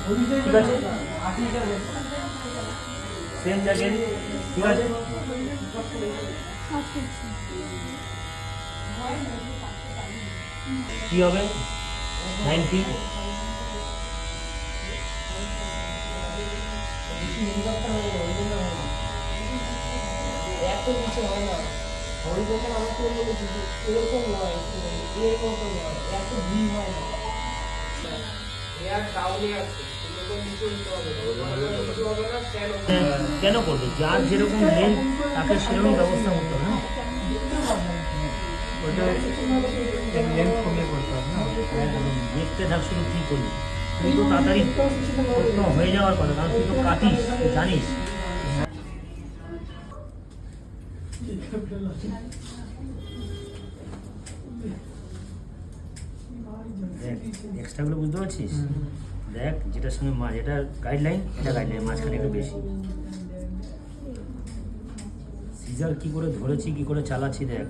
ঠিক আছে, same jacket, ঠিক আছে। কি হবে 90? এত কিছু হয় না, ওই যখন আমার করলে এরকম নয়, এরকম নয়, এত ভিড় হয় না। কেন করবে? যার যেরকম নেই তাকে সেরকম ব্যবস্থা করতে হবে না? দেখতে থাক শুধু কী করবি, তুই তো তাড়াতাড়ি হয়ে যাওয়ার কথা, কারণ তুই তো কাটিস, তুই জানিস। দেখ এক্সট্রাগুলো বুঝতে পারছিস? দেখ যেটার সঙ্গে যেটা গাইডলাইন, এটা গাইডলাইন মাঝখানে একটু বেশি। সিজার কি করে ধরেছি, কি করে চালাচ্ছি দেখ।